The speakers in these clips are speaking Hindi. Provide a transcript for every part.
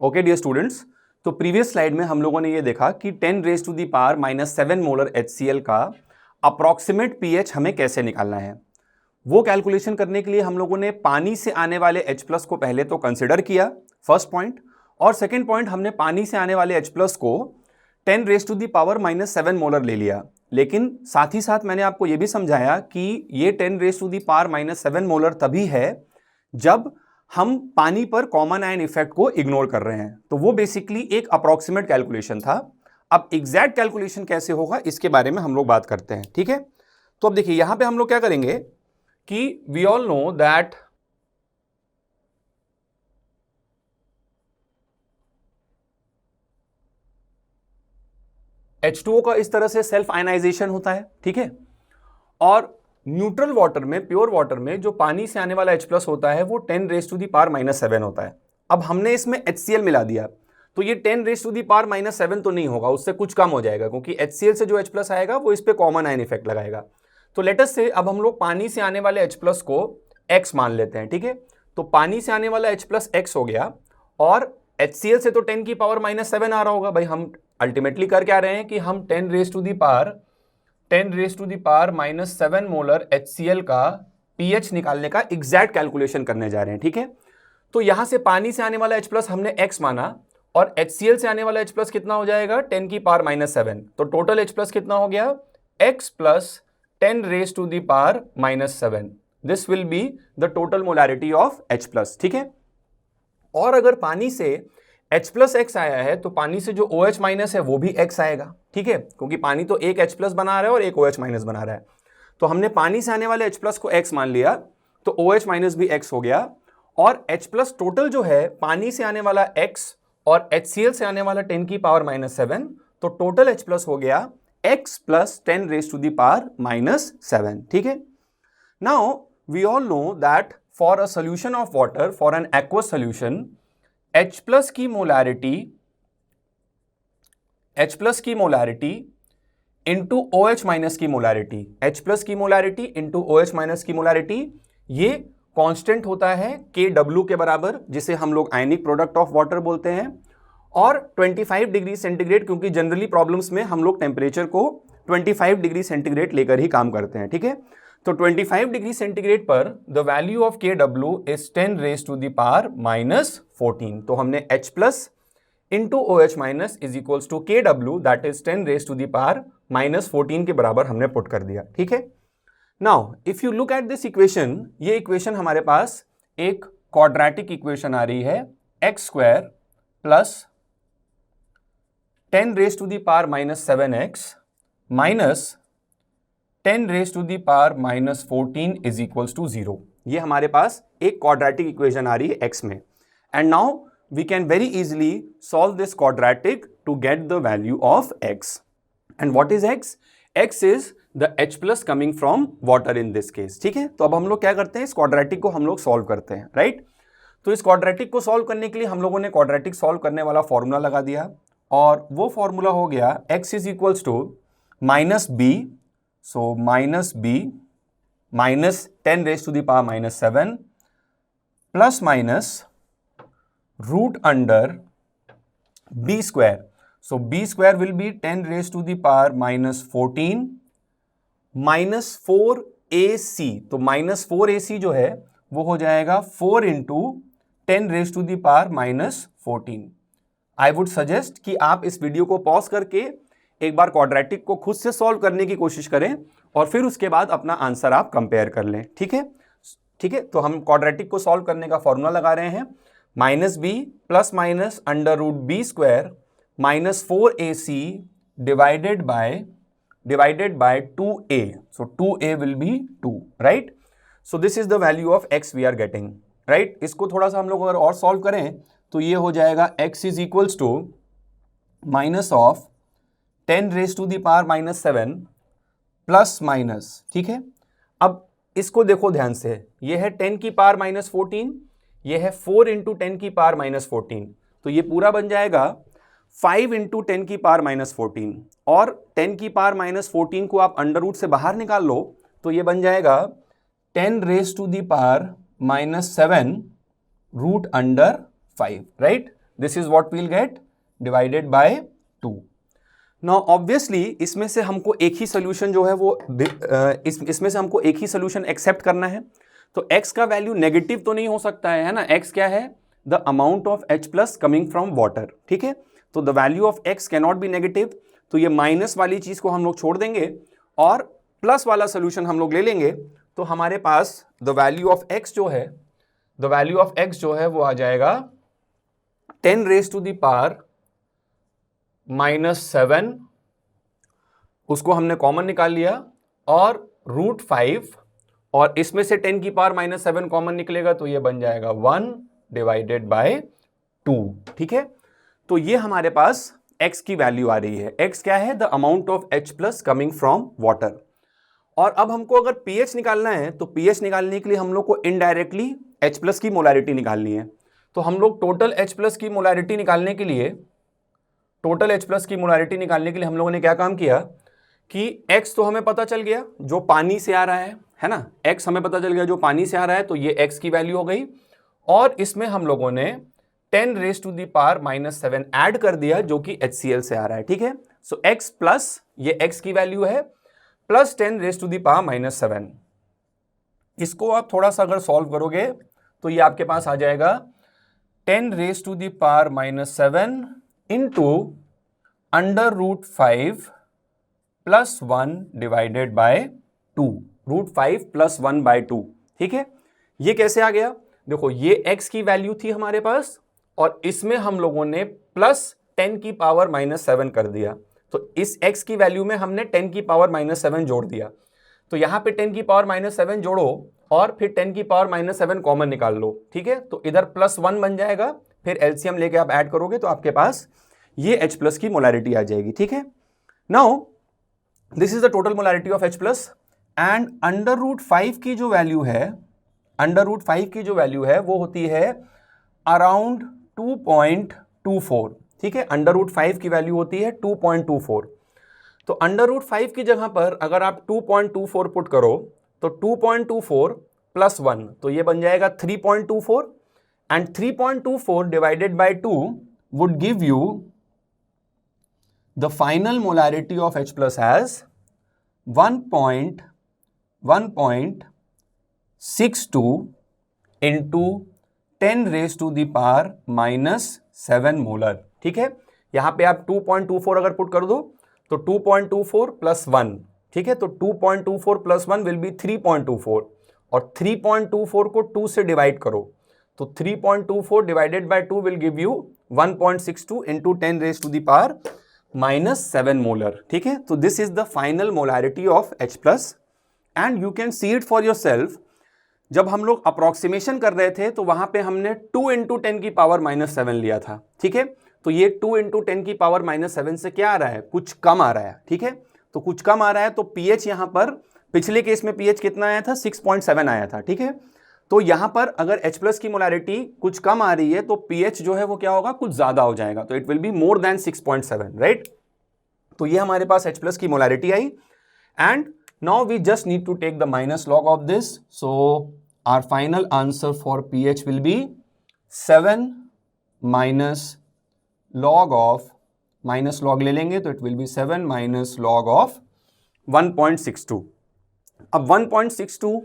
ओके डियर स्टूडेंट्स, तो प्रीवियस स्लाइड में हम लोगों ने ये देखा कि 10 raise to the power -7 molar HCl का अप्रॉक्सीमेट pH हमें कैसे निकालना है। वो कैलकुलेशन करने के लिए हम लोगों ने पानी से आने वाले H+ को पहले तो कंसिडर किया, फर्स्ट पॉइंट, और सेकेंड पॉइंट हमने पानी से आने वाले H+ को 10 raise to the power -7 molar ले लिया। लेकिन साथ ही साथ मैंने आपको ये भी समझाया कि ये 10 raise to the power -7 molar तभी है जब हम पानी पर कॉमन आयन इफेक्ट को इग्नोर कर रहे हैं। तो वो बेसिकली एक अप्रॉक्सीमेट कैलकुलेशन था। अब एग्जैक्ट कैलकुलेशन कैसे होगा इसके बारे में हम लोग बात करते हैं, ठीक है। तो अब देखिए यहां पे हम लोग क्या करेंगे कि we all know that H2O का इस तरह से सेल्फ आयनाइजेशन होता है, ठीक है। और न्यूट्रल वाटर में, प्योर वाटर में जो पानी से आने वाला H+ होता है वो 10 रेज टू दी पावर -7 होता है। अब हमने इसमें HCl मिला दिया तो ये 10 रेज टू दी पावर -7 तो नहीं होगा, उससे कुछ कम हो जाएगा, क्योंकि HCl से जो H+ आएगा वो इस पे कॉमन आयन इफेक्ट लगाएगा। तो लेट अस से अब हम लोग पानी से आने वाले H+ को X मान लेते हैं, ठीक है। तो पानी से आने वाला H+ X हो गया और HCl से तो 10 की पावर -7 आ रहा होगा। भाई हम अल्टीमेटली कर क्या रहे हैं कि हम 10 raise to the power -7 molar HCl का pH निकालने का एग्जैक्ट कैलकुलेशन करने जा रहे हैं, ठीक है। तो यहां से पानी से आने वाला H+ हमने X माना और HCl से आने वाला H+ कितना हो जाएगा 10 की पावर -7। तो टोटल H+ कितना हो गया X + 10 raise to the power -7। This will be the total molarity of H+, ठीक है। और अगर पानी से H+ X आया है तो पानी से जो OH- है वो भी X आएगा, ठीक है, क्योंकि पानी तो एक H+ बना रहा है और एक OH- बना रहा है। तो हमने पानी से आने वाले H+ को X मान लिया तो OH- भी X हो गया और H+ टोटल जो है पानी से आने वाला X और HCl से आने वाला 10 की पावर -7, तो टोटल H+ हो गया X + 10 raise to the power -7, ठीक है। Now we all know that for a solution of water, for an aqueous solution, H+ की मोलैरिटी इंटू OH- की मोलैरिटी, H+ की मोलैरिटी इंटू OH- की मोलैरिटी, ये कांस्टेंट होता है Kw के बराबर, जिसे हम लोग आयनिक प्रोडक्ट ऑफ वाटर बोलते हैं। और 25 डिग्री सेंटीग्रेड, क्योंकि जनरली प्रॉब्लम्स में हम लोग टेम्परेचर को 25 डिग्री सेंटीग्रेड लेकर ही काम करते हैं, ठीक है। तो 25 डिग्री सेंटीग्रेड पर the value of Kw is 10 raise to the power -14। तो हमने H+ into OH- is equals to Kw, that is 10 raise to the power -14 के बराबर हमने पुट कर दिया, ठीक है। Now if you look at this equation, ये इक्वेशन हमारे पास एक क्वाड्रेटिक इक्वेशन आ रही है, x² plus 10 raise to the power -7x minus 10 raise to the power -14 is equals to 0। ये हमारे पास एक क्वाड्रेटिक इक्वेशन आ रही है x में। And now we can very easily solve this quadratic to get the value of x. And what is x? x is the H+ coming from water in this case, ठीक है। तो अब हम लोग क्या करते हैं, इस क्वाड्रेटिक को हम लोग सॉल्व करते हैं, राइट। तो इस क्वाड्रेटिक को सॉल्व करने के लिए हम लोगों ने क्वाड्रेटिक सॉल्व करने वाला फॉर्मूला लगा दिया और वो फॉर्मूला हो गया x is equals to -b, so -b minus 10 raise to the power -7 plus minus root under b square. So b square will be 10 raised to the power -14 minus 4ac. तो -4ac जो है वो हो जाएगा 4 into 10 raised to the power -14. I would suggest कि आप इस वीडियो को पॉज करके एक बार क्वाड्रेटिक को खुद से सॉल्व करने की कोशिश करें और फिर उसके बाद अपना आंसर आप कंपेयर कर लें, ठीक है। ठीक है, तो हम क्वाड्रेटिक को सॉल्व करने का फॉर्मूला लगा रहे हैं, -b plus minus under root b square -4ac divided by 2a. So 2a will be 2, right? So this is the value of x we are getting, right? इसको थोड़ा सा हम लोग अगर और सॉल्व करें तो ये हो जाएगा x is equals to minus of 10 raise to the power -7 plus minus, ठीक है। अब इसको देखो ध्यान से, ये है 10 की पावर -14, ये है 4 इंटू 10 की पावर -14, तो ये पूरा बन जाएगा 5 इंटू 10 की पावर -14 और 10 की पावर -14 को आप अंडर रूट से बाहर निकाल लो तो ये बन जाएगा 10 raise to the power -7 root under 5, right. This is what we'll get divided by 2। Now obviously इसमें से हमको एक ही सोल्यूशन जो है वो इसमें से हमको एक ही सोल्यूशन एक्सेप्ट करना है। तो x का वैल्यू नेगेटिव तो नहीं हो सकता है ना, x क्या है, the amount of H plus coming from water, ठीक है। तो the value of x can not be negative, तो ये माइनस वाली चीज को हम लोग छोड़ देंगे और प्लस वाला सोल्यूशन हम लोग ले लेंगे। तो हमारे पास द वैल्यू ऑफ x जो है, द वैल्यू ऑफ x जो है वो आ जाएगा 10 रेज टू द पावर -7, उसको हमने कॉमन निकाल लिया, और √5, और इसमें से 10 की पावर -7 कॉमन निकलेगा तो ये बन जाएगा 1 डिवाइडेड बाय 2, ठीक है। तो ये हमारे पास x की वैल्यू आ रही है। x क्या है, the amount of H plus coming from water. और अब हमको अगर pH निकालना है तो pH निकालने के लिए हम लोग को इनडायरेक्टली H प्लस की मोलैरिटी निकालनी है। तो हम लोग टोटल H प्लस की मोलैरिटी निकालने के लिए, हम लोगों ने क्या काम किया कि x तो हमें पता चल गया जो पानी से आ रहा है ना, x हमें पता चल गया जो पानी से आ रहा है, तो ये x की वैल्यू हो गई। और इसमें हम लोगों ने 10 raise to the power -7 add कर दिया जो कि HCl से आ रहा है, ठीक है। सो x प्लस ये x की वैल्यू है plus 10 raise to the power -7। इसको आप थोड़ा सा अगर सॉल्व करोगे तो ये आपके पास आ जाएगा 10 raise to the power -7 into √5 plus 1 divided by 2, √5 plus 1 by 2, ठीक है। ये कैसे आ गया, देखो ये x की वैल्यू थी हमारे पास और इसमें हम लोगों ने प्लस 10 की पावर -7 कर दिया, तो इस x की वैल्यू में हमने 10 की पावर -7 जोड़ दिया। तो यहां पे 10 की पावर -7 जोड़ो और फिर 10 की पावर -7 कॉमन निकाल लो, ठीक है। तो इधर +1 बन जाएगा, फिर एलसीएम लेके आप ऐड करोगे तो आपके पास ये H प्लस की मोलैरिटी आ जाएगी, ठीक है। Now this is the total molarity of H plus, and √5 की जो वैल्यू है, वो होती है अराउंड 2.24, ठीक है। √5 की वैल्यू होती है 2.24। तो √5 की जगह पर अगर आप 2.24 पुट करो तो 2.24 प्लस 1, तो ये बन जाएगा 3.24, and 3.24 divided by 2 would give you the final molarity of H plus as 1.62 into 10 raised to the power -7 molar, ठीक है। यहां पे आप 2.24 अगर पुट कर दो तो 2.24 प्लस 1, ठीक है। तो 2.24 प्लस 1 विल बी 3.24, और 3.24 को 2 से डिवाइड करो तो 3.24 divided by 2 will give you 1.62 into 10 raise to the power -7 molar, ठीक है। तो this is the final molarity of H plus, and you can see it for yourself. जब हम लोग अप्रोक्सीमेशन कर रहे थे तो वहां पे हमने 2 इंटू 10 की पावर -7 लिया था, ठीक है। तो ये 2 इंटू 10 की पावर -7 से क्या आ रहा है, कुछ कम आ रहा है, ठीक है। तो कुछ कम आ रहा है, तो pH यहां पर पिछले केस में pH कितना आया था, 6.7 आया था, ठीक है। तो यहां पर अगर H प्लस की मोलैरिटी कुछ कम आ रही है तो pH जो है वो क्या होगा, कुछ ज्यादा हो जाएगा, तो it will be more than 6.7, right. तो ये हमारे पास H प्लस की मोलैरिटी आई, and now we just need to take the minus log of this. So our final answer for pH will be 7 minus log of, minus log ले लेंगे तो it will be 7 minus log of 1.62। अब 1.62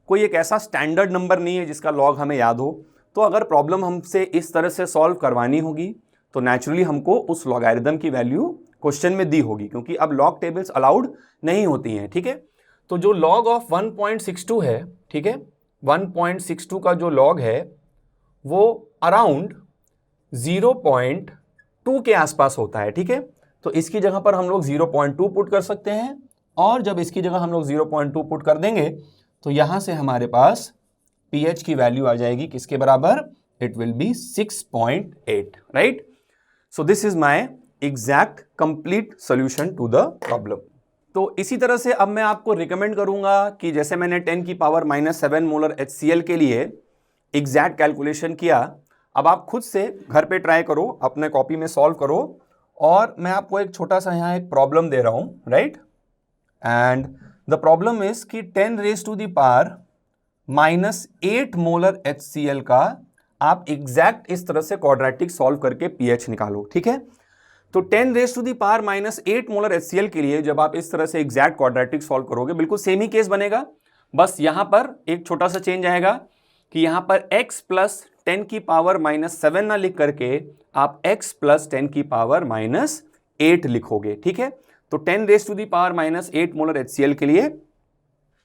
कोई एक ऐसा स्टैंडर्ड नंबर नहीं है जिसका लॉग हमें याद हो, तो अगर प्रॉब्लम हमसे इस तरह से सॉल्व करवानी होगी तो नेचुरली हमको उस लॉगरिथम की वैल्यू क्वेश्चन में दी होगी, क्योंकि अब लॉग टेबल्स अलाउड नहीं होती हैं, ठीक है। तो जो लॉग ऑफ 1.62 है, ठीक है, 1.62 का जो लॉग है वो अराउंड 0.2 के आसपास होता है, ठीक है। तो इसकी जगह पर हम लोग 0.2 पुट कर सकते हैं, और जब इसकी जगह हम लोग 0.2 पुट कर देंगे तो यहां से हमारे पास pH की वैल्यू आ जाएगी किसके बराबर, it will be 6.8, right. So this is my exact complete solution to the problem. तो इसी तरह से अब मैं आपको रिकमेंड करूंगा कि जैसे मैंने 10 की पावर -7 मोलर HCl के लिए एग्जैक्ट कैलकुलेशन किया, अब आप खुद से घर पे ट्राई करो, अपने कॉपी में सॉल्व करो, और मैं आपको एक छोटा सा यहाँ एक प्रॉब्लम दे रहा हूँ, right. And the problem is कि 10 raise to the power -8 molar HCl का आप एग्जैक्ट इस तरह से क्वाड्रेटिक सॉल्व करके pH निकालो, ठीक है। तो 10 raise to the power -8 molar HCl के लिए जब आप इस तरह से एग्जैक्ट क्वाड्रेटिक सॉल्व करोगे बिल्कुल सेम ही केस बनेगा, बस यहां पर एक छोटा सा चेंज आएगा कि यहां पर x प्लस 10 की पावर -7 ना लिख करके आप x प्लस 10 की पावर -8 लिखोगे, ठीक है। तो 10 raise to the power -8 molar HCl के लिए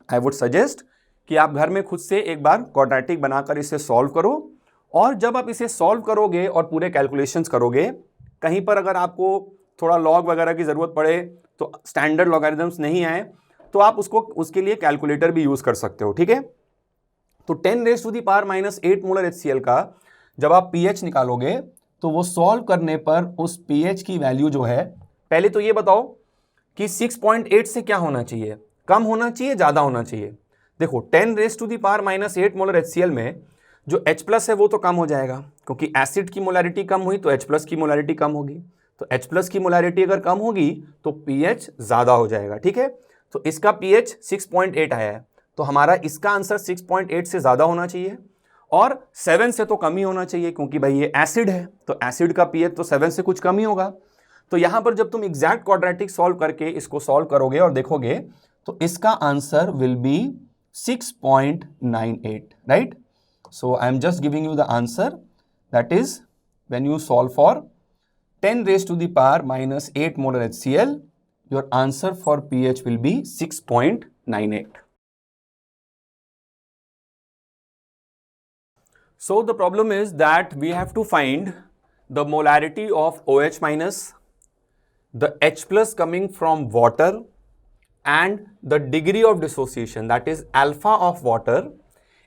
आई वुड सजेस्ट कि आप घर में खुद से एक बार क्वाड्रेटिक बनाकर इसे सॉल्व करो, और जब आप इसे सॉल्व करोगे और पूरे कैलकुलेशंस करोगे, कहीं पर अगर आपको थोड़ा लॉग वगैरह की ज़रूरत पड़े, तो स्टैंडर्ड लॉगरिथम्स नहीं आए तो आप उसके लिए कैलकुलेटर भी यूज़ कर सकते हो, ठीक है। तो 10 raise to the power -8 molar HCl का जब आप pH निकालोगे तो वो सॉल्व करने पर उस pH की वैल्यू जो है, पहले तो ये बताओ कि 6.8 से क्या होना चाहिए, कम होना चाहिए, ज़्यादा होना चाहिए। देखो 10 raise to the power -8 molar HCl में जो H प्लस है वो तो कम हो जाएगा, क्योंकि एसिड की मोलैरिटी कम हुई तो H प्लस की मोलैरिटी कम होगी। तो H प्लस की मोलैरिटी अगर कम होगी तो pH ज़्यादा हो जाएगा, ठीक है। तो इसका pH 6.8 आया है, तो हमारा इसका आंसर 6.8 से ज़्यादा होना चाहिए और 7 से तो कम ही होना चाहिए, क्योंकि भाई ये एसिड है तो एसिड का pH तो 7 से कुछ कम ही होगा। तो यहाँ पर जब तुम एग्जैक्ट क्वाड्रेटिक सॉल्व करके इसको सॉल्व करोगे और देखोगे तो इसका answer will be 6.98, right. So I am just giving you the answer, that is when you solve for 10 raised to the power -8 molar HCl, your answer for pH will be 6.98. So the problem is that we have to find the molarity of OH minus, the H plus coming from water, and the degree of dissociation, that is alpha of water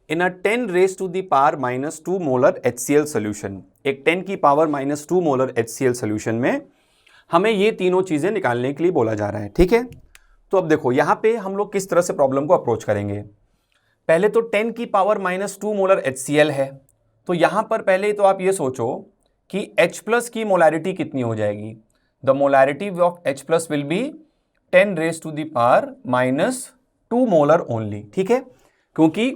in a 10 raised to the power -2 molar HCl solution। एक 10 की पावर -2 मोलर HCl solution में हमें ये तीनों चीजें निकालने के लिए बोला जा रहा है, ठीक है। तो अब देखो यहां पे हम लोग किस तरह से प्रॉब्लम को अप्रोच करेंगे। पहले तो 10 की पावर -2 मोलर HCl है, तो यहां पर पहले तो आप ये सोचो कि H प्लस की मोलैरिटी कितनी हो जाएगी। The molarity of H plus will be 10 raise to the power -2 molar only, ठीक है। क्योंकि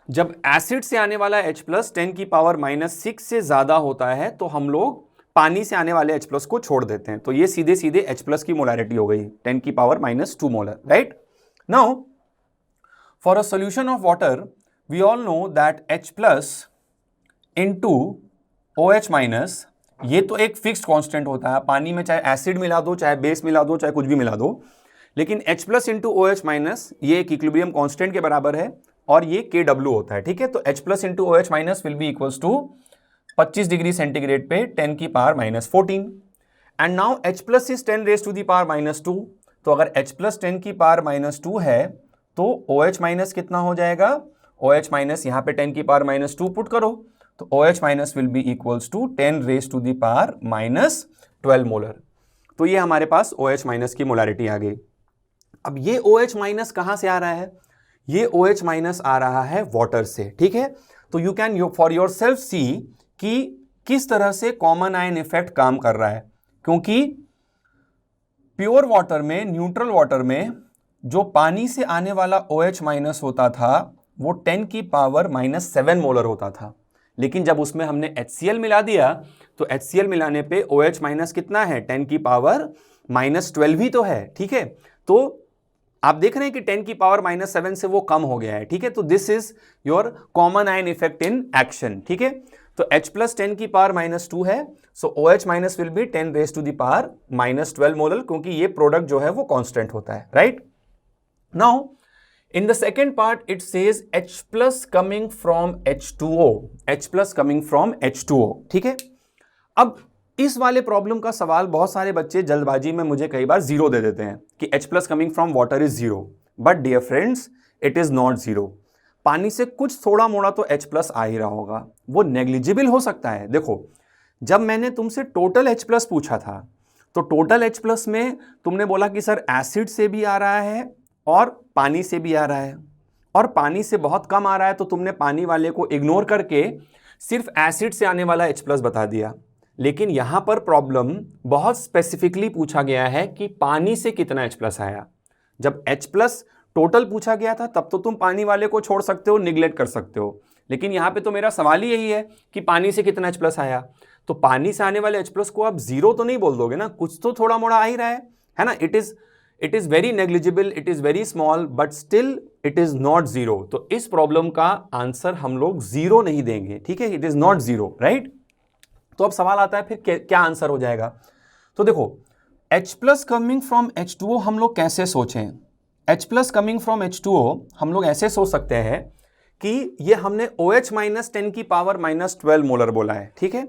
जब एसिड से आने वाला H प्लस 10 की पावर -6 से ज्यादा होता है तो हम लोग पानी से आने वाले H प्लस को छोड़ देते हैं, तो ये सीधे सीधे H प्लस की मोलैरिटी हो गई 10 की power -2 molar, right. Now for a solution of water we all know that H plus into OH minus, ये तो एक फिक्स्ड कांस्टेंट होता है, पानी में चाहे एसिड मिला दो, चाहे बेस मिला दो, चाहे कुछ भी मिला दो, लेकिन H plus into OH minus ये एक इक्विलिब्रियम कांस्टेंट के बराबर है और ये Kw होता है, ठीक है। तो H plus into OH minus will be equals to 25 degree centigrade पे 10 की power -14, and now H plus is 10 raise to the power -2, तो अगर H प्लस 10 की पावर -2 है तो OH माइनस कितना हो जाएगा, OH माइनस यहाँ पे 10 की पावर -2 पुट करो तो OH minus will be equals to 10 raise to the power -12 molar. तो ये हमारे पास OH माइनस की मोलैरिटी आ गई। अब ये OH माइनस कहां से आ रहा है, ये OH माइनस आ रहा है वाटर से, ठीक है। तो you can for yourself see कि किस तरह से कॉमन आयन इफेक्ट काम कर रहा है, क्योंकि प्योर वाटर में, न्यूट्रल वाटर में जो पानी से आने वाला OH माइनस होता था वो 10 की पावर -7 मोलर होता था, लेकिन जब उसमें हमने HCl मिला दिया तो HCl मिलाने पे OH माइनस कितना है, 10 की पावर -12 ही तो है, ठीक है। तो आप देख रहे हैं कि 10 की पावर -7 से वो कम हो गया है, ठीक है। तो this is your common ion effect in action, ठीक है। तो H प्लस 10 की पावर -2 है, so OH minus will be 10 raise to the power -12 molar, क्योंकि ये प्रोडक्ट जो है वो कांस्टेंट होता है, right. Now in the second part it says H plus coming from H2O, H plus coming from H2O, ठीक है। अब इस वाले प्रॉब्लम का सवाल बहुत सारे बच्चे जल्दबाजी में मुझे कई बार 0 दे देते हैं कि H plus coming from water is 0, but dear friends it is not 0। पानी से कुछ थोड़ा मोड़ा तो H प्लस आ ही रहा होगा, वो नेग्लिजिबल हो सकता है। देखो जब मैंने तुमसे टोटल H प्लस पूछा था तो टोटल H प्लस में तुमने बोला कि सर एसिड से भी आ रहा है और पानी से भी आ रहा है, और पानी से बहुत कम आ रहा है तो तुमने पानी वाले को इग्नोर करके सिर्फ एसिड से आने वाला H प्लस बता दिया। लेकिन यहां पर प्रॉब्लम बहुत स्पेसिफिकली पूछा गया है कि पानी से कितना H प्लस आया। जब H प्लस टोटल पूछा गया था तब तो तुम पानी वाले को छोड़ सकते हो, निगलेक्ट कर सकते हो, लेकिन यहाँ पे तो मेरा सवाल ही यही है कि पानी से कितना H प्लस आया, तो पानी से आने वाले H प्लस को आप जीरो तो नहीं बोल दोगे ना, कुछ तो थोड़ा मोड़ा आ ही रहा है ना। It is very negligible, it is very small, but still it is not zero. तो इस प्रॉब्लम का आंसर हम लोग जीरो नहीं देंगे, ठीक है, it is not zero, right. तो अब सवाल आता है फिर क्या आंसर हो जाएगा। तो देखो H plus coming from H2O हम लोग कैसे सोचें। H plus coming from H2O हम लोग ऐसे सोच सकते हैं कि ये हमने OH माइनस 10 की पावर माइनस 12 मोलर बोला है, ठीक है।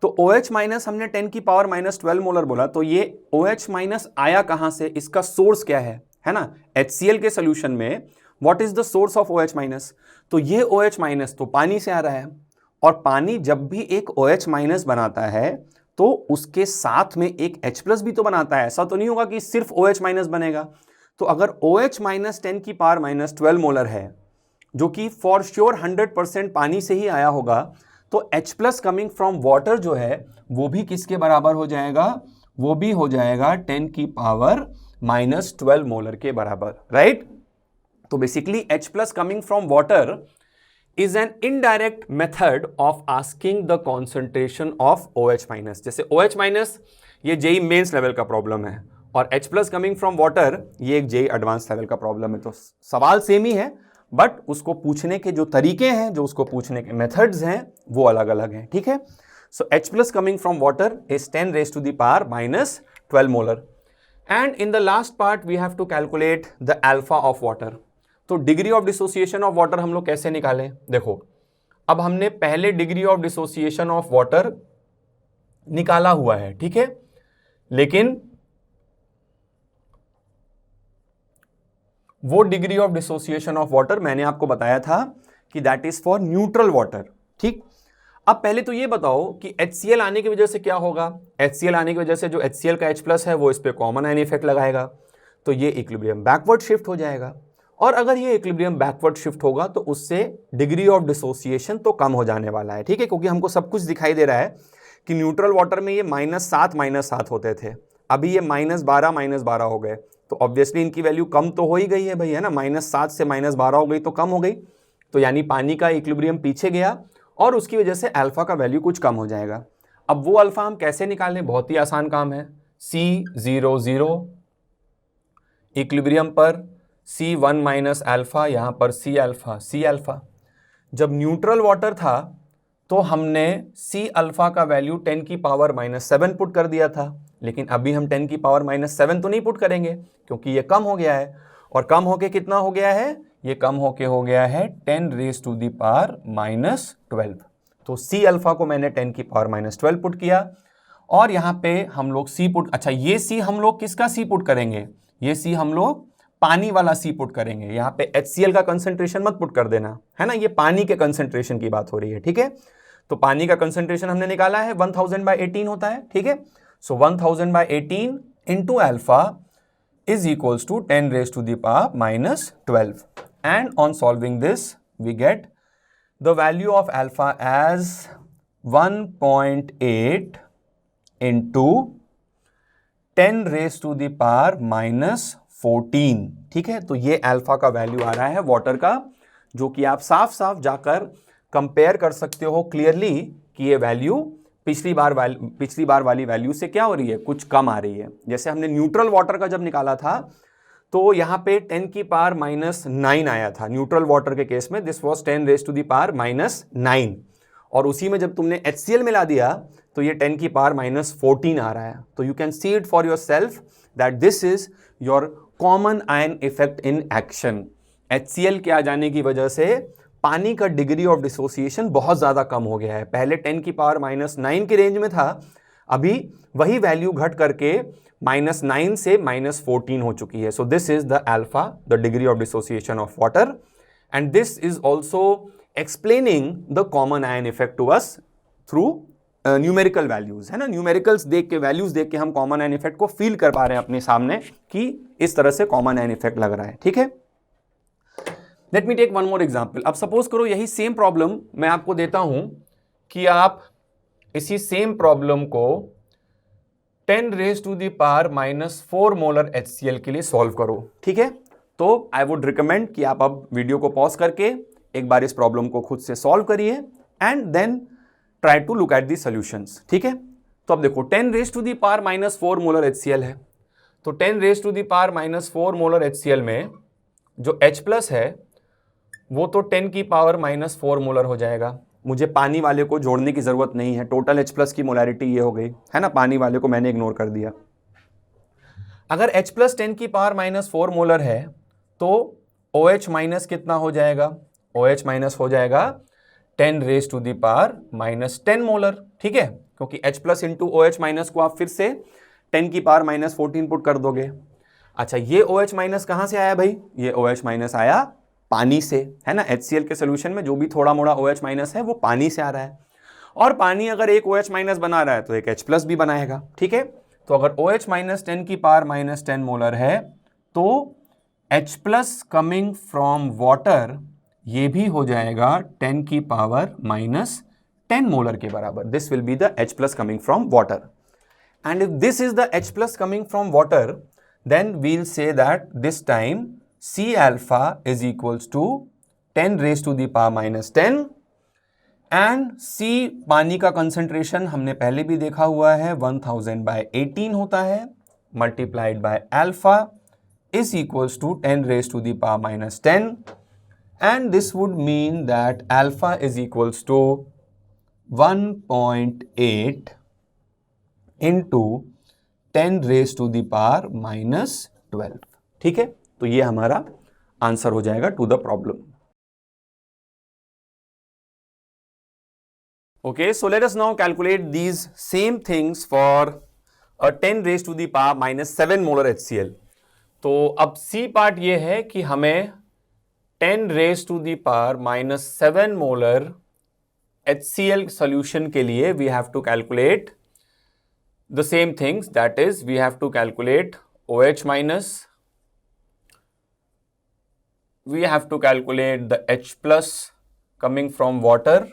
तो OH माइनस हमने 10 की पावर माइनस 12 मोलर बोला, तो ये OH माइनस आया कहां से, इसका सोर्स क्या है ना। HCl के सोल्यूशन में what is the source of OH minus, तो ये OH माइनस तो पानी से आ रहा है, और पानी जब भी एक OH माइनस बनाता है तो उसके साथ में एक H प्लस भी तो बनाता है, ऐसा तो नहीं होगा कि सिर्फ OH माइनस बनेगा। तो अगर OH माइनस 10 की पावर माइनस 12 मोलर है, जो कि फॉर श्योर 100% पानी से ही आया होगा, तो H plus coming from water जो है वो भी किसके बराबर हो जाएगा, वो भी हो जाएगा 10 की पावर माइनस 12 मोलर के बराबर, राइट। तो basically H plus coming from water is an indirect method of asking the concentration of OH minus। जैसे OH minus ये JEE मेंस लेवल का प्रॉब्लम है, और H plus coming from water ये एक JEE एडवांस लेवल का प्रॉब्लम है। तो सवाल सेम ही है, बट उसको पूछने के जो तरीके हैं, जो उसको पूछने के मेथड्स हैं, वो अलग अलग हैं, ठीक है। So H plus coming from water is 10 raise to the power minus 12 molar, and in the last part we have to calculate the alpha of water. तो degree of dissociation of water हम लोग कैसे निकालें, देखो अब हमने पहले degree of dissociation of water निकाला हुआ है, ठीक है, लेकिन वो degree of dissociation of water मैंने आपको बताया था कि that is for neutral water, ठीक। अब पहले तो ये बताओ कि HCl आने की वजह से क्या होगा। HCl आने की वजह से जो HCl का H प्लस है वो इस पे कॉमन आयन इफेक्ट लगाएगा, तो ये इक्विलिब्रियम बैकवर्ड शिफ्ट हो जाएगा, और अगर ये इक्विलिब्रियम बैकवर्ड शिफ्ट होगा तो उससे डिग्री ऑफ डिसोसिएशन तो कम हो जाने वाला है, ठीक है, क्योंकि हमको सब कुछ दिखाई दे रहा है कि न्यूट्रल वाटर में ये -7 होते थे, अभी ये -12 हो गए, तो ऑब्वियसली इनकी वैल्यू कम तो हो ही गई है भाई, है ना, -7 से -12 हो गई तो कम हो गई, तो यानी पानी का इक्विलिब्रियम पीछे गया, और उसकी वजह से अल्फा का वैल्यू कुछ कम हो जाएगा। अब वो अल्फा हम कैसे निकालें, बहुत ही आसान काम है। C00 इक्विलिब्रियम पर C1 माइनस अल्फा, यहां पर C अल्फा। जब न्यूट्रल वाटर था तो हमने C अल्फा का वैल्यू 10 की पावर -7 पुट कर दिया था, लेकिन अभी हम 10 की पावर -7 तो नहीं पुट करेंगे, क्योंकि ये कम हो गया है, और कम होके कितना हो गया है, ये कम होके हो गया है 10 रेज टू दी पावर -12। तो C अल्फा को मैंने 10 की पावर -12 पुट किया, और यहाँ पे हम लोग C पुट, अच्छा ये C हम लोग किसका C पुट करेंगे, ये C हम लोग पानी वाला C पुट करेंगे। यहाँ पे HCl का कंसंट्रेशन मत पुट कर देना, है ना, ये पानी के कंसंट्रेशन की बात हो रही है, ठीक है। तो पानी का कंसंट्रेशन हमने निकाला है 1000/18 होता है, ठीक है। सो 1000/18 into alpha is equals to 10 raised to the power -12, and on solving this we get the value of alpha as 1.8 into 10 raised to the power -14, ठीक है। तो ये अल्फा का वैल्यू आ रहा है वाटर का, जो कि आप साफ साफ जाकर कंपेयर कर सकते हो क्लियरली कि ये वैल्यू पिछली बार वाली वैल्यू से क्या हो रही है, कुछ कम आ रही है। जैसे हमने न्यूट्रल वाटर का जब निकाला था तो यहाँ पे 10 की पावर -9 आया था न्यूट्रल वाटर के केस में, this was 10 raise to the power -9, और उसी में जब तुमने HCl मिला दिया तो ये 10 की पावर -14 आ रहा है। तो you can see it for your self that this is your common ion effect in action. HCl के आ जाने की वजह से पानी का डिग्री ऑफ डिसोसिएशन बहुत ज़्यादा कम हो गया है, पहले 10 की पावर -9 के रेंज में था, अभी वही वैल्यू घट करके -9 से -14 हो चुकी है। So this is the alpha, the degree of dissociation of water, and this is also explaining the common ion effect to us through numerical values, है ना। न्यूमेरिकल्स देख के, वैल्यूज देख के हम कॉमन आयन इफेक्ट को फील कर पा रहे हैं अपने सामने कि इस तरह से कॉमन आयन इफेक्ट लग रहा है, ठीक है। Let me take one more example. अब सपोज करो यही सेम प्रॉब्लम मैं आपको देता हूं कि आप इसी सेम प्रॉब्लम को 10 raise to the power -4 molar HCl के लिए सॉल्व करो, ठीक है। तो आई वुड रिकमेंड कि आप अब वीडियो को पॉज करके एक बार इस प्रॉब्लम को खुद से सॉल्व करिए and then try to look at the solutions, ठीक है। तो अब देखो 10 raise to the power -4 molar HCl है, तो 10 raise to the power -4 molar HCl में जो H प्लस है वो तो 10 की पावर -4 मोलर हो जाएगा। मुझे पानी वाले को जोड़ने की जरूरत नहीं है, टोटल H प्लस की मोलैरिटी ये हो गई है ना, पानी वाले को मैंने इग्नोर कर दिया। अगर H प्लस 10 की पावर -4 मोलर है तो OH माइनस कितना हो जाएगा, OH माइनस हो जाएगा 10 raise to the power -10 molar, ठीक है, क्योंकि H plus into OH minus को आप फिर से 10 की पावर -14 पुट कर दोगे। अच्छा, ये OH माइनस कहां से आया भाई, ये OH माइनस आया पानी से, है ना। HCl के सोल्यूशन में जो भी थोड़ा मोड़ा OH माइनस है वो पानी से आ रहा है, और पानी अगर एक OH माइनस बना रहा है तो एक H प्लस भी बनाएगा, ठीक है। तो अगर OH माइनस 10 की पावर -10 मोलर है तो H plus coming from water ये भी हो जाएगा 10 की पावर -10 मोलर के बराबर। This will be the H plus coming from water, and if this is the H plus coming from water then we'll say that this time C alpha is equals to 10 raised to the power -10 and C पानी का concentration हमने पहले भी देखा हुआ है 1000/18 होता है, multiplied by alpha is equals to 10 raised to the power -10 and this would mean that alpha is equals to 1.8 into 10 raise to the power -12, ठीक है। तो ये हमारा आंसर हो जाएगा to the problem. Okay, so let us now calculate these same things for a 10 raise to the power -7 molar HCl। तो अब सी पार्ट ये है कि हमें 10 raise to the power -7 molar HCl solution के लिए we have to calculate the same things, that is we have to calculate OH minus, we have to calculate the H plus coming from water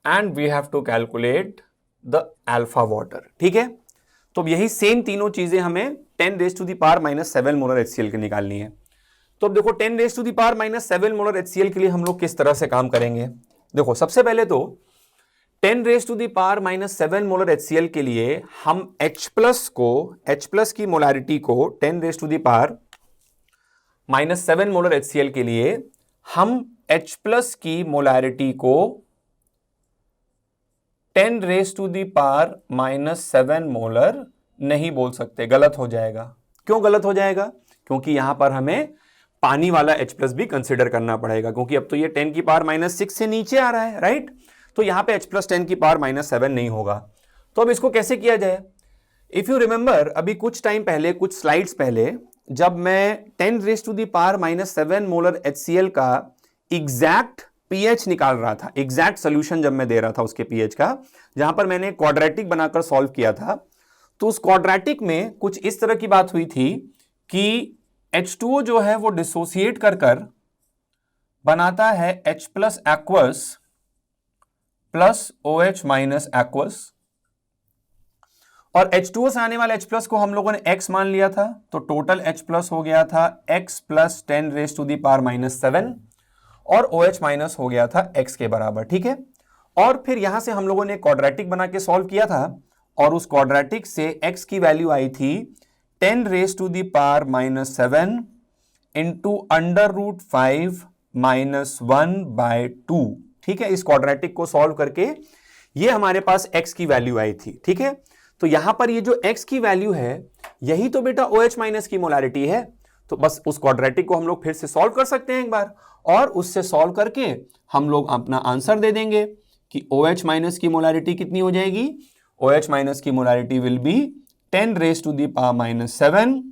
and we have to calculate the alpha water, ठीक है। तो अब यही सेम तीनों चीजें हमें 10 raise to the power -7 molar HCl के निकालनी है। तो अब देखो 10 raise to the power -7 molar HCl के लिए हम लोग किस तरह से काम करेंगे। देखो सबसे पहले तो 10 raise to the power -7 molar HCl के लिए हम H प्लस की मोलैरिटी को 10 raise to the power -7 molar HCl के लिए हम H प्लस की मोलैरिटी को 10 raise to the power -7 molar नहीं बोल सकते, गलत हो जाएगा। क्यों गलत हो जाएगा, क्योंकि यहां पर हमें पानी वाला H प्लस भी कंसिडर करना पड़ेगा, क्योंकि अब तो ये 10 की पावर -6 से नीचे आ रहा है, राइट। तो यहां पे H प्लस 10 की पावर -7 नहीं होगा। तो अब इसको कैसे किया जाए। इफ यू रिमेंबर, अभी कुछ टाइम पहले, कुछ स्लाइड्स पहले, जब मैं 10 raise to the power -7 molar HCl का एग्जैक्ट pH निकाल रहा था, एग्जैक्ट सोल्यूशन जब मैं दे रहा था उसके pH का, जहां पर मैंने क्वाड्रेटिक बनाकर सॉल्व किया था, तो उस क्वाड्रेटिक में कुछ इस तरह की बात हुई थी कि H2O जो है वो डिसोसिएट कर बनाता है H plus aqueous plus OH minus aqueous, और H2O से आने वाले H प्लस को हम लोगों ने X मान लिया था, तो टोटल H प्लस हो गया था X plus 10 raise to the power -7 और OH माइनस हो गया था X के बराबर, ठीक है। और फिर यहां से हम लोगों ने क्वाड्रेटिक बना के सॉल्व किया था, और उस क्वाड्रेटिक से X की वैल्यू आई थी 10 raise to the power -7 into √5 -1/2, ठीक है। इस क्वाड्रेटिक को सॉल्व करके ये हमारे पास X की वैल्यू आई थी, ठीक है। तो यहां पर ये जो X की वैल्यू है यही तो बेटा OH माइनस की मोलैरिटी है। तो बस उस क्वाड्रेटिक को हम लोग फिर से सॉल्व कर सकते हैं एक बार, और उससे सॉल्व करके हम लोग अपना आंसर दे देंगे कि OH माइनस की मोलैरिटी कितनी हो जाएगी। OH माइनस की molarity will be 10 raise to the power -7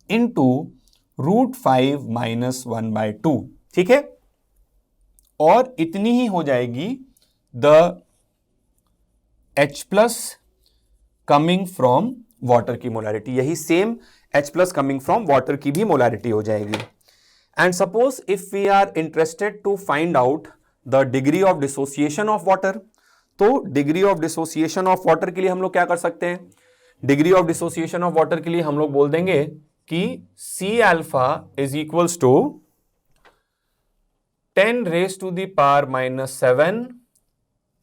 into √5 -1/2, ठीक है। और इतनी ही हो जाएगी the H plus coming from water की मोलैरिटी, यही same H plus coming from water की भी मोलैरिटी हो जाएगी। And suppose if we are interested to find out the degree of dissociation of water, तो degree of dissociation of water के लिए हम लोग क्या कर सकते हैं। Degree of dissociation of water के लिए हम लोग बोल देंगे कि C alpha is equals to 10 raised to the power minus 7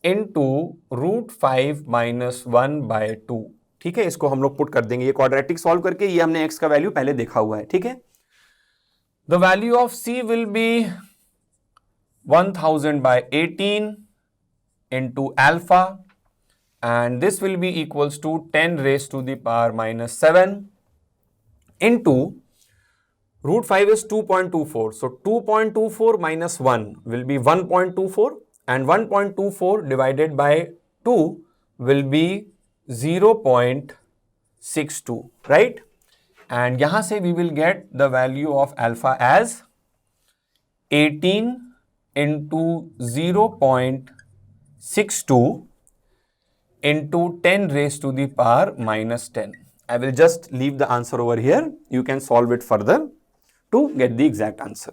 into √5 minus 1 by 2। ठीक है, इसको हम लोग पुट कर देंगे, ये क्वाड्रेटिक सॉल्व करके, ये हमने x का वैल्यू पहले देखा हुआ है। ठीक है, the value of c will be 1000 by 18 into alpha, and this will be equals to 10 raised to the power minus 7 into √5 is 2.24, so 2.24 minus 1 will be 1.24, and 1.24 divided by 2 will be 0.62, right? And यहाँ से we will get the value of alpha as 18 into 0.62 into 10 raised to the power minus 10. I will just leave the answer over here. You can solve it further to get the exact answer.